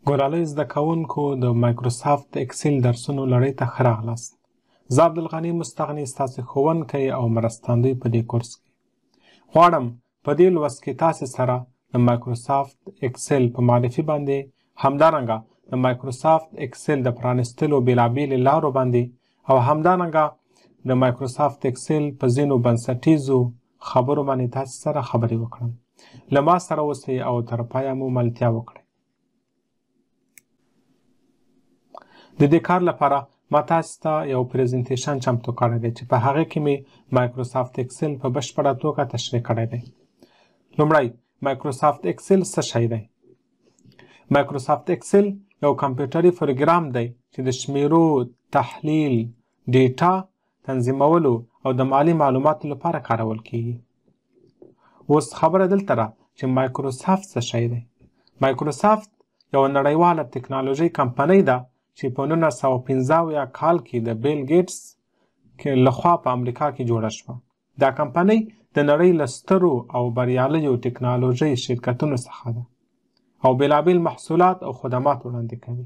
ګلالۍ زده کوونکو د مایکروسافت اکسل درسونو لړۍ ته ښه راغلاست. زه عبدالغني مستغني ستاسې ښوونکی او مرستندوی په دې کورس کې. غواړم په دې لوست کې تاسې سره د مایکروسافت اکسل په معرفي باندې، همدارنګه د مایکروسافت اکسل د پرانیستلو بېلابېلې لارو باندې او همدارنګه د مایکروسافت اکسل په ځینو بنسټیزو خبرو باندې تاسې سره خبرې وکړم. له ما سره اوسئ او تر پایه مو ملتیا وکړئ. د دې کار لپاره ما تاسو ته یو پریزنټیشن چمتو کړی دی چې په هغه کې مې مایکروسافت اکسل په بشپړه توګه تشریح کړی دی. لومړی مایکروسافت اکسل څه شی دی؟ مایکروسافت اکسل یو کمپیوټري پروګرام دی چې د شمیرو، تحلیل، ډیټا تنظیمولو او د مالي معلوماتو لپاره کارول کیږي. اوس خبره دلته را چې مایکروسافت څه شی دی؟ مایکروسافت یو نړیواله ټکنالوژي کمپنۍ ده چې په 1915 کال کې د بیل ګیټس لخوا په امریکا کې جوړه شوه. دا کمپنۍ د نړۍ له سترو او بریالیو ټکنالوژۍ شرکتونو څخه ده او بېلابېل محصولات او خدمات وړاندې کوي.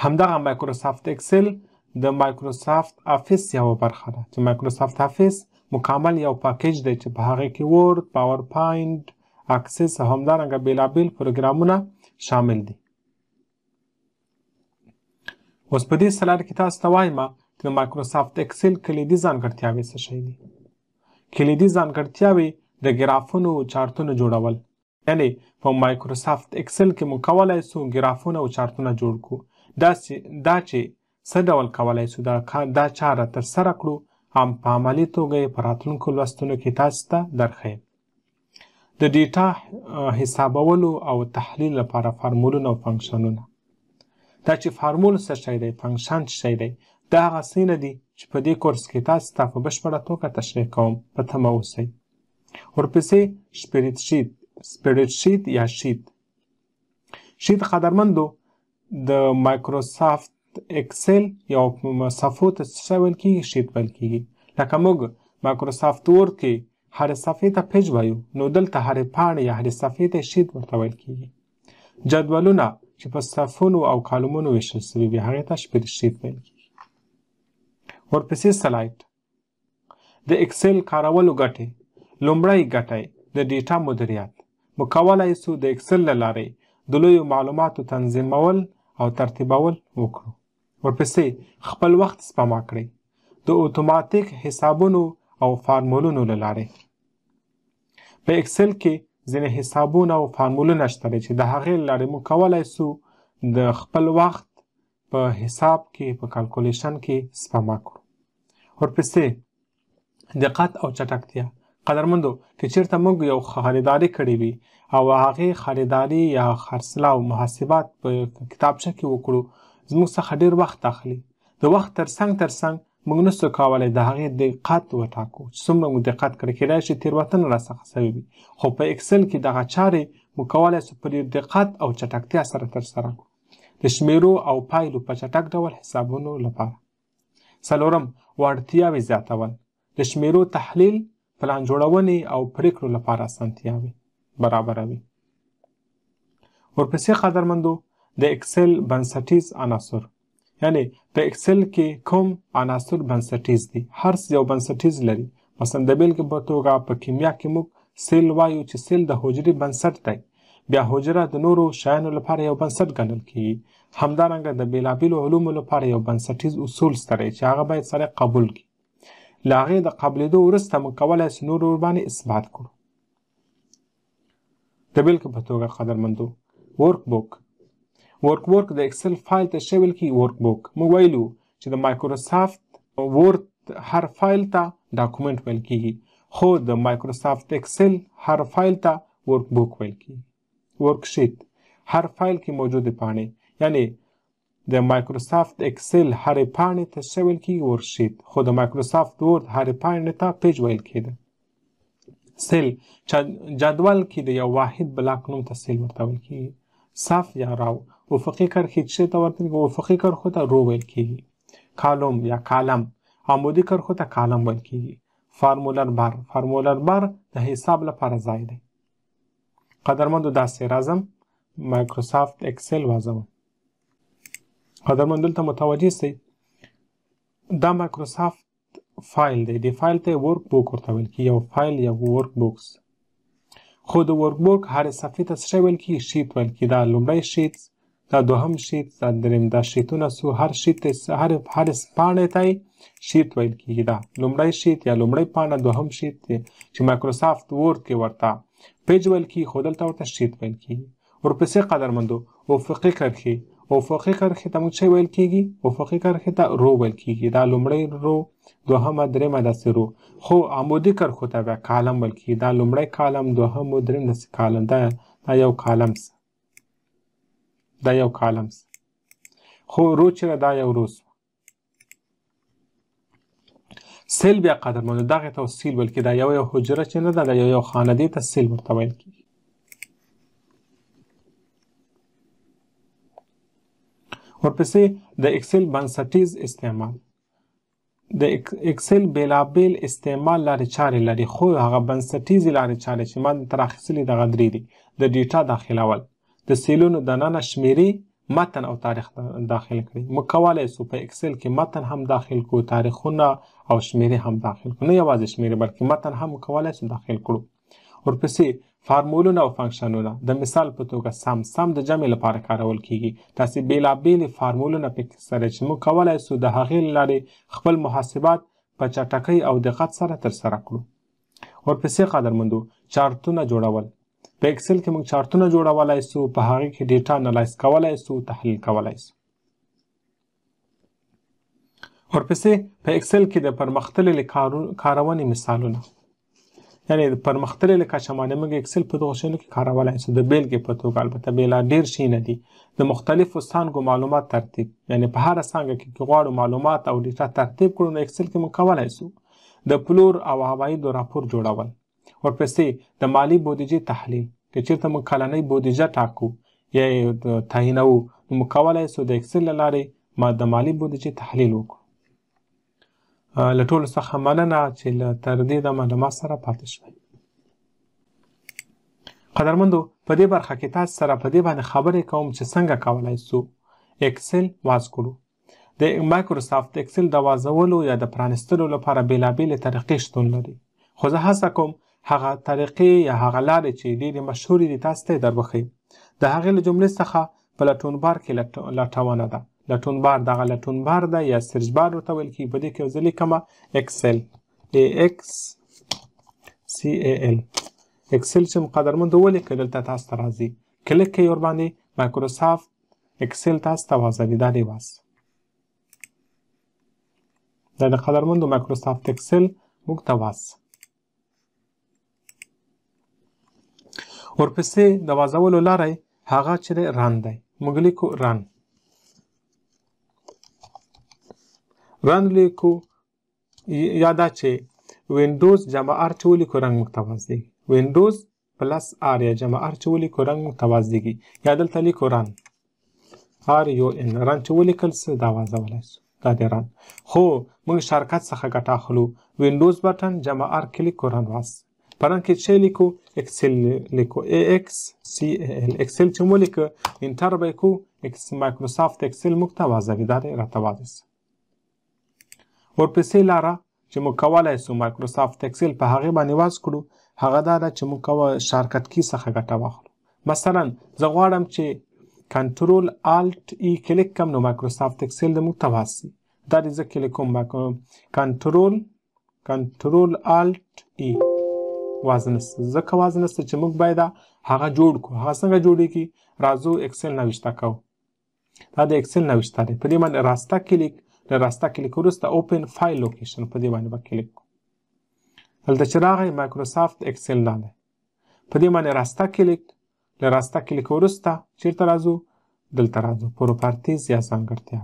همدغه مایکروسافت اکسل د مایکروسافت افیس یوه برخه ده چې مایکروسافت افیس مکمل یو پاکیج دی چې په هغه کې ورد، پاورپاینټ، اکسس او همدارنګه بېلابېل پروګرامونه شامل دي. اوس په دې سلاید کې تاسو ته وایم چې د مایکروسافت اکسل کلیدي ځانګړتیاوې څه شی دي. کلیدي ځانګړتیاوې د ګرافونو او چارتونو جوړول، یعنې په مایکروسافت اکسل کې موږ کولی سو ګرافونه او چارتونه جوړ کړو. دا چې څه ډول کولی سو دا چاره ترسره کړو، په عملي توګه یې په راتلونکو لوستونو کې تاسو ته درښیم. د ډیټا حسابولو او تحلیل لپاره فارمولونه او فنکشنونه. دا چې فارمول څه شی دی، فنکشن څه شی دی، دا هغه څه نه دي چې په دې کورس کې تاسو ته په بشپړه توګه تشریح کوم. په تمه اوسئ. ورپسې سپریډشیټ یا شیت. شیت قدرمندو د مایکروسافت اکسل یو صفحو ته څه ویل کېږي؟ شیت ویل کېږي. لکه موږ مایکروسافت ورد کې هرې صفحې ته پیج وایو، نو دلته هرې پاڼې یا هرې صفحې ته شیت ورته ویل کېږي. جدولونه چې په صفونو او کالمونو ویشل شوي وي هغې ته سپریډشیټ ویل کېږي. ورپسې سلاید. د اکسل کارولو ګټې. لومړی ګټه د ډیټا مدیریت. موږ کولی سو د اکسل له لارې د لویو معلوماتو تنظیمول او ترتیبول وکړو. ورپسې خپل وخت سپما کړئ د اتوماتیک حسابونو او فارمولونو له لارې. په اکسل کې ځینې حسابونه او فارمولونه شته چې د هغې له لارې موږ کولی سو د خپل وخت په حساب کې، په کالکولیشن کې سپما کړو. ورپسې دقت او چټکتیا. قدرمندو که چېرته موږ یو خریداري کړې وي او هغې خریداري یا خرڅلاو محاسبات په کتابچه کې وکړو، زموږ څخه ډېر وخت اخلي. د وخت ترڅنګ موږ نسو کولی د هغې دقت وټاکو چې څومره مو دقت کړی، کیدای شي تېروتنه راڅخه سوې وي، خو په اکسل کې دغه چارې موږ کولی سو په ډېر دقت او چټکتیا سره ترسره کړو د شمیرو او پایلو په چټک ډول حسابونو لپاره. څلورم، وړتیاوې زیاتول. د شمیرو تحلیل، پلان جوړونې او پریکړو لپاره اسانتیاوې برابروي. ورپسې قدرمندو د اکسل بنسټیز عناصر، یعنی په اکسل کې کوم عناصر بنسټیز دي. هر څه یو بنسټیز لري. مثلا د بیلګې په توګه په کیمیا کې موږ سیل وایو چې سیل د حجرې بنسټ دی. بیا حجره د نورو شیانو لپاره یو بنسټ ګڼل کېږي. همدارنګه د بېلابېلو علومو لپاره یو بنسټیز اصول شته چې هغه باید سړی قبول کړي. له هغې د قبلېدو وروسته موږ کولی سو نور ورباندې اثبات کړو. د بیلګې په توګه قدرمندو ورک بوک د اکسل فایل ته څه ویل کېږي؟ ورک بوک. موږ ویلو چې د مایکروسافت ورد هر فایل ته ډاکومنټ ویل کېږي، خو د مایکروسافت اکسل هر فایل ته ورک بوک ویل کېږي. ورکشیت هر فایل کې موجودې پاڼې، یعنی د مایکروسافت اکسل هرې پاڼې ته څه ویل کېږي؟ ورکشیت، خو د مایکروسافت ورد هرې پاڼې ته پیج ویل کېده. سیل جدول کې د یو واحد بلاک نوم ته سیل ورته ویل کېږي. صف یا راو افقي کرښې څه ته ورته کېږي؟ افقي کرښو ته رو ویل کېږي. کالم یا کالم عمودي کرښو ته کالم ویل کېږي. فارمولر بار د حساب لپاره ځای دی. قدرمندو داسې راځم مایکروسافت اکسل وازم. قدرمن دلته متوجه سئ دا مایکروسافت فایل دی. د فایل ته ورک بوک ورته ویل کیږي. یو فایل یا ورک بوکس. خو د ورک بوک هر صفحې ته څه ویل کیږي؟ شیټ ویل کیږي. دا لومړی شیټ، دا دوهم شیټ، دا دریم، دا شیټونه سو هر شیټ ته هر پاڼې ته شیټ ویل کیږي. دا لومړی شیټ یا لومړی پاڼه، دوهم شیټ دی چې مایکروسافت ورډ کې ورته پیج ویل کیږي، خو دلته ورته شیټ ویل کیږي. ورپسې قدرمندو افقي کرښې. افقي کرښې ته موږ څه ویل کیږي؟ افقي کرښې ته رو ویل کیږي. دا لومړی رو، دوهمه، دریمه داسې رو. خو عمودي کرښو ته بیا کالم ویل کیږي. دا لومړی کالم، دوهم و دریم داسې کالم. دا یو کالم سه. دا یو کالم سه. خو رو چیرې دا یو رو سو. سیل بیا قدرمندو دغې ته سیل ویل کیږي. دا یو حجره چې نه ده، دا یو خانه دې ته سیل ورته ویل کیږي. ورپسې د اکسل بنسټیز استعمال. د اکسل بیلابیل استعمال لارې چارې لري، خو هغه بنسټیزې لارې چارې چې ما تر اخیستلې دغه درې دي. د ډیټا داخلول، د سیلونو دننه شمیرې، متن او تاریخ داخل کړئ. موږ کولی سو په اکسل کې متن هم داخل کړو، تاریخونه او شمیرې هم داخل کړو. نه یوازې شمیرې بلکې متن هم کولی سو داخل کړو. ورپسې فارمولونه او فنکشنونه. د مثال په توګه سم د جمع لپاره کارول کیږي. داسې بیلابیلې فارمولونه پکې سره چې موږ کولی سو د هغې له لارې خپل محاسبات په چټکۍ او دقت سره ترسره کړو. ورپسې قدرمندو چارتونه جوړول. په اکسل کې موږ چارتونه جوړولی سو، په هغې کې ډیټا انالایز کولی سو، تحلیل کولی سو. ورپسې په اکسل کې د پرمختللې کارونې مثالونه. یعنې د پرمختللې کچمانې موږ اکسل په دغو شیانو کې کارولی سو. د بیلګې په توګه البته بیلا ډېر شیونه دي. د مختلفو څانګو معلومات ترتیب، یعنې په هره څانګه کې غواړو معلومات او ډیټا ترتیب کړو، نو اکسل کې موږ کولی سو. د پلور او عوایدو راپور جوړول. ورپسې د مالي بودیجې تحلیل. که چېرته موږ کلنۍ بودیجه ټاکو یا یې تعیینوو، نو موږ کولی سو د اکسل له لارې د مالي بودیجې تحلیل وکړو. له ټولو څخه مننه چې تر دې دمه له ما سره پاتې شوئ. قدرمندو په دې برخه کې تاسو سره په دې باندې خبرې کوم چې څنګه کولی سو اکسل واز کړو. د مایکروسافت اکسل د وازولو یا د پرانیستلو لپاره بیلابیلې طریقې شتون لري، خو زه هڅه کوم هغه طریقې یا هغه لارې چې ډېرې مشهورې دي تاسو ته یې در وښیم. د هغې له جملې څخه په لټون بار کې لټونه ده. لټون بار دغه لټون بار ده یا سرچ بار ورته ویل کېږي. په دې کې یو زه لیکمه اکسل AXCAL. اکسل چې قدرمندو ولیکئ دلته تاسو ته راځي. کلیک کوئ ورباندې، مایکروسافت اکسل تاسو ته وازوي. دا دی واز. دا د قدرمندو مایکروسافت اکسل موږ ته واز. ورپسې د وازولو لاره هغه چې دی رن دی. موږ لیکو رن. رن لیکو یا دا چې وینډوز جمع ار چې ولیکو رنګ موږ ته واځي. وینډوز پلس آر یا جمع ار چې ولیکو رنګ موږ ته واځيږي. یا دلته لیکو رن RUN. رن چې ولیکل څه دا وازولی سو. دا دی رن. خو موږ شارکت څخه ګټه اخلو. وینډوز بټن جمع ار کلیک کو رن واس. په رن کې چې لیکو اکسل لیکو AXCAL. اکسل چې مو لیکو انټر به کو مایکروسافت اکسل موږ ته واځوي. دا دی راته واځي. ورپسې لاره چې موږ کولی سو مایکروسافت اکسل په هغې باندې واز کړو هغه دا ده چې موږ شارکت کی څخه ګټه واخلو. مثلا زه غواړم چې کنټرول آلټ ای کلیک کم نو مایکروسافت اکسل د موږ ته واز سي. دا دې زه کلیک کوم کنټرول آلټ ای واز نسته. ځکه واز نسته چې موږ باید هغه جوړ کړو. هغه څنګه جوړیږي؟ راځو اکسل نوشته کوو. دا د اکسل نوشته دی. په دې باندې راسته کلیک، له راسته کلیک وروسته اوپن فایل لوکیشن په دې باندې به کلیک کړو. دلته چې راغی مایکروسافت اکسل دا دی. په دې باندې راسته کلیک، له راسته کلیک وروسته چیرته راځو؟ دلته راځو پروپرتیز یا ځانګړتیا.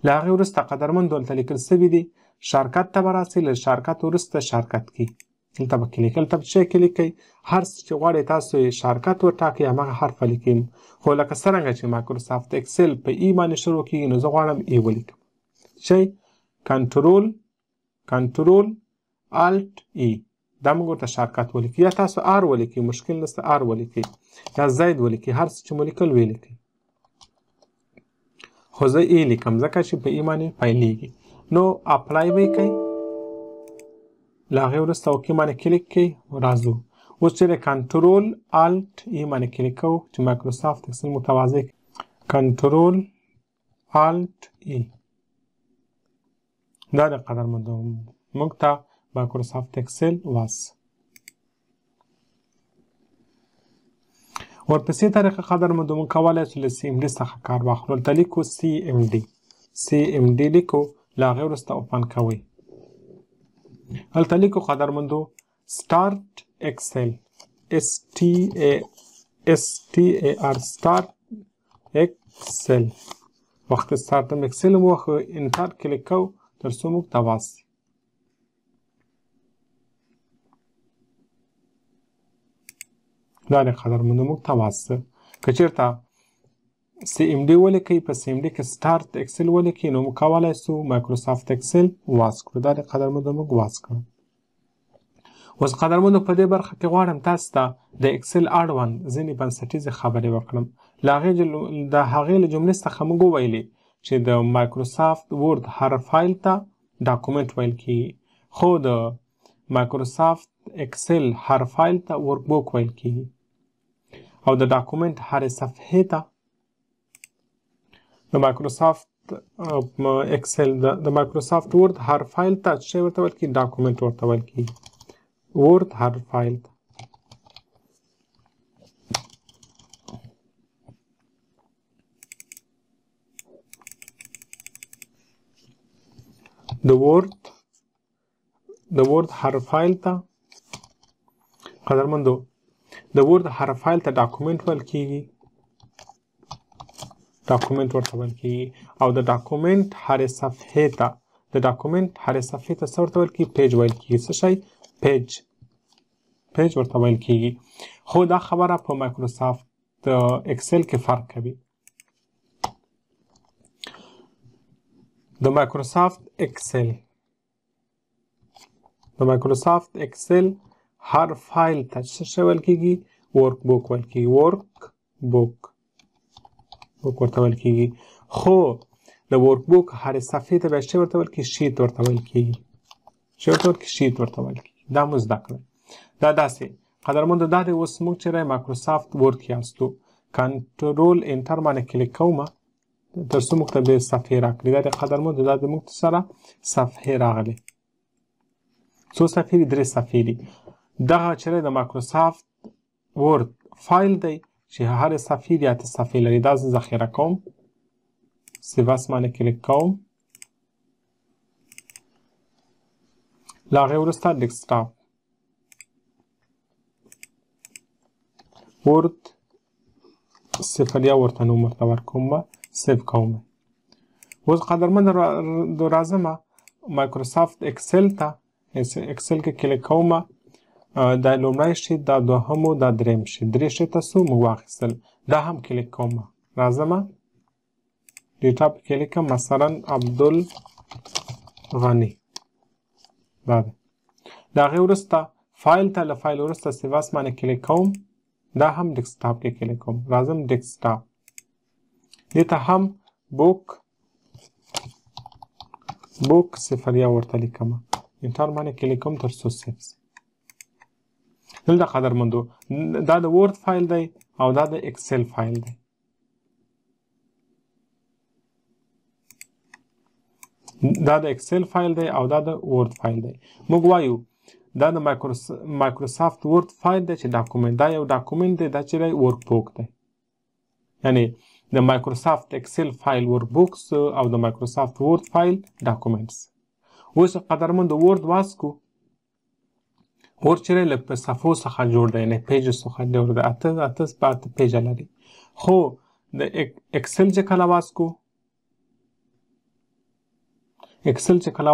له هغې وروسته قدرمندو دلته لیکل سوي دي شارکت ته به راسئ. له شارکت وروسته شارکت کی دلته به کلیک. دلته به څه کلیک کوئ؟ هر څه چې غواړئ تاسو یې شارکت وټاکئ همغه حرف ولیکئ. خو لکه څرنګه چې مایکروسافت اکسل په ای باندې شروع کېږي نو زه غواړم ای ولیکم. شي کنټرول آلټ ای دا موږ ورته شارټکټ ولیکو یا تاسو آر ولیکئ مشکل نشته آر ولیکئ یا زید ولیکئ هر څه چې مو لیکل ولیکئ خو زه ای لیکم ځکه چې په ای باندې پیلیږي نو اپلای به یې کوئ له هغې وروسته اوکې باندې کلیک کوئ راځو اوس چې د کنټرول الټ ای باندې کلیک کوو چې مایکروسافت اکسل متواضع کنټرول الټ ای دا د قدرمندو موږ ته مایکروسافت اکسل واس ورپسې طریقه قدرمندو موږ کولی شو له سی ام ډي څخه کار واخلو دلته لیکو سی ام ډي لیکو له هغې وروسته اوپن کوئ هلته لیکو قدرمندو سټارټ اکسل STAR سټارټ اکسل وخت سټارټم اکسل مو وخت انټر کلیک کوو تر څو موږ ته واسي دا د قدرمنو موږ ته واسه که چېرته سی ام ډي ولیکئ په سی ام ډي کې سټارټ اکسل ولیکئ نو موږ کولی سو مایکروسافت اکسل واس کړو دا د قدرمنو موږ واس کړو اوس قدرمنو په دې برخه کې غواړم تاسو ته د اکسل اړوند ځینې بنسټیزې خبرې وکړم د هغې له جملې څخه موږ وویلې چې د مایکروسافت ورد هر فایل ته ډاکومنټ ویل کیږي خو د مایکروسافت اکسل هر فایل ته ورک بوک ویل کیږي او د ډاکومنټ هرې صفحې ته د مایکروسافت اکسل د مایکروسافت ورد هر فایل ته څه شی ورته ویل کیږي ډاکومنټ ورته ویل کیږي ورد هر فایل ته د ورد هر فایل ته قدرمندو د ورد هر فایل ته ډاکومنټ ویل کیږي ډاکومنټ ورته ویل کیږي او د ډاکومنټ هرې صفحې ته څه ورته ویل کیږي پیج ویل کیږي څه شی پیج ورته ویل کیږي خو دا خبره په مایکروسافت اکسل کې فرق کوي د مایکروسافت اکسل هر فایل ته څه شی ویل کیږي ورک بوک ویل کیږي ورک بوک ورته ویل کیږي خو د ورک بوک هرې صفحې ته بیا څه ورته ویل کیږي شیټ ورته ویل کیږي دا مو زده کړئ دا داسې قدرمندو دا دی اوس موږ چې مایکروسافت ورد کې یاستو کنټرول انټر باندې کلیک کوم تر څو موږ ته د صفحې راکړي دا د قدرمندو دا د موږ سره صفحې راغلي څو صفحې دي 3 صفحې دي دغه چې د مایکروسافت ورد فایل دی چې هر صفحې دي 8 صفحې لري دا زه ذخیره کوم سیواس باندې کلیک کوم له هغې وروسته ډیسکټاپ ورد صفر یا ورته نوم ورته ورکوم سیو کوم اوس قدرمند راځمه مایکروسافت اکسل ته اکسل کې کلیک کوم دا لومړی شیټ دا دوهم او دا دریم شیټ درې شیټه څو موږ واخیستل دا هم کلیک کوم راځمه ډیټا په کلیک کوم مثلا عبدالغني دا دی د هغې وروسته فایل ته له فایل وروسته سیواس باندې کلیک کوم دا هم ډیسکټاپ کې کلیک کوم راځم ډیسکټاپ دې ته هم بوک صفر یا ورته لیکم انټر باندې کلیک کوم تر څو سیف شي دلته قدرمندو دا د ورد فایل دی او دا د اکسل فایل دی دا د اکسل فایل دی او دا د ورد فایل دی موږ وایو دا د مایکروسافت ورد فایل دی چې ډاکومنټ دا یو ډاکومنټ دی دا چې ورک بوک دی یعنی د مایکروسافت اکسل فایل ورک بوکس او د مایکروسافت ورد فایل ډاکومنټس اوس قدرمند ورد واسکو ورد چې له صفحو څخه جوړ دی نه پیجز څخه جوړ دی اته پیجه لري خو د اکسل چې کله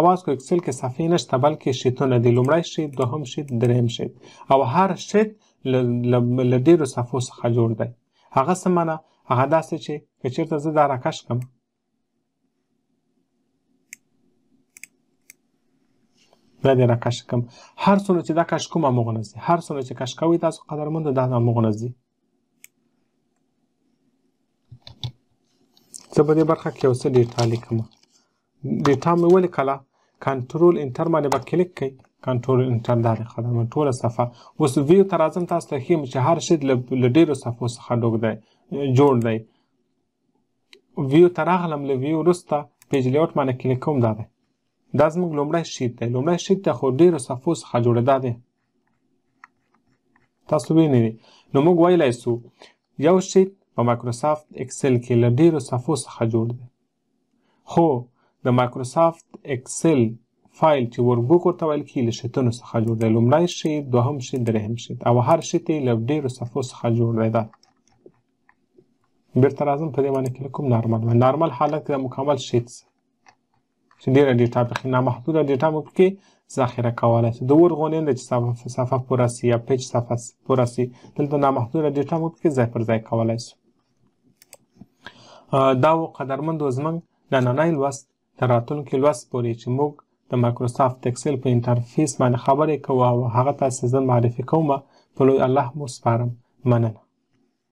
واسکو اکسل کې صفحې نشته بلکې شیټونه دي لومړی شیټ دوهم شیټ دریم شیټ او هر شیټ له ډېرو صفحو څخه جوړ دی هغه څه معنی هغه داسې چې که چېرته زه دا راکش کړم دا دې راکش کړم. هر څومره چې دا کش کوم همغونه ځي. هر څومره چې کش کوئ تاسو قدرمندو دا همغونه ځي. زه په دې برخه کې یو څه ډیټا لیکم. ډیټا مې ولیکله، کنټرول انټر باندې به کلیک کوئ. کنټرول انټر دا دی قدرمند ټوله صفحه. اوس ویو ته راځم، تاسو ته ښیم چې هر شی له ډېرو صفحو څخه جوړ دی. ویو ته راغلم، له ویو وروسته پیج لیاوټ باندې کلیک کوم. دا دی، دا زموږ لومړی شیټ دی. لومړی شیټ دی خو ډېرو صفحو څخه جوړ دا دی. تاسو وینئ. نو موږ ویلی سو یو شیټ په مایکروسافت اکسل کې له ډېرو صفحو څخه جوړ دی. خو د مایکروسافت اکسل فایل چې ورکبوک ورته ویل کېږي له شیټونو څخه جوړ دی. لومړی شیټ، دوهم شیټ، درېیم شیټ، او هر شیټ یې له ډېرو صفحو څخه جوړ دی. دا بیرته راځم، په دې باندې کلیک کوم. نارمل باندې نارمل حالت کې د مکمل شیټ چې ډېره ډیټا پکې نامحدوده ډیټا مو پکې ذخیره کولی شو. د ور غونې نه چې صفحه پوره سي یا پیج صفحه پوره سي، دلته نامحدوده ډیټا مو پکې ځای پر ځای کولی شو. دا و قدرمندو زموږ نننی لوست تر راتلونکي لوست پورې چې موږ د مایکروسافت اکسل په انټرفیس باندې خبرې کوو او هغه تاسې زه معرفي کوم. په لوی الله مو سپارم. مننه.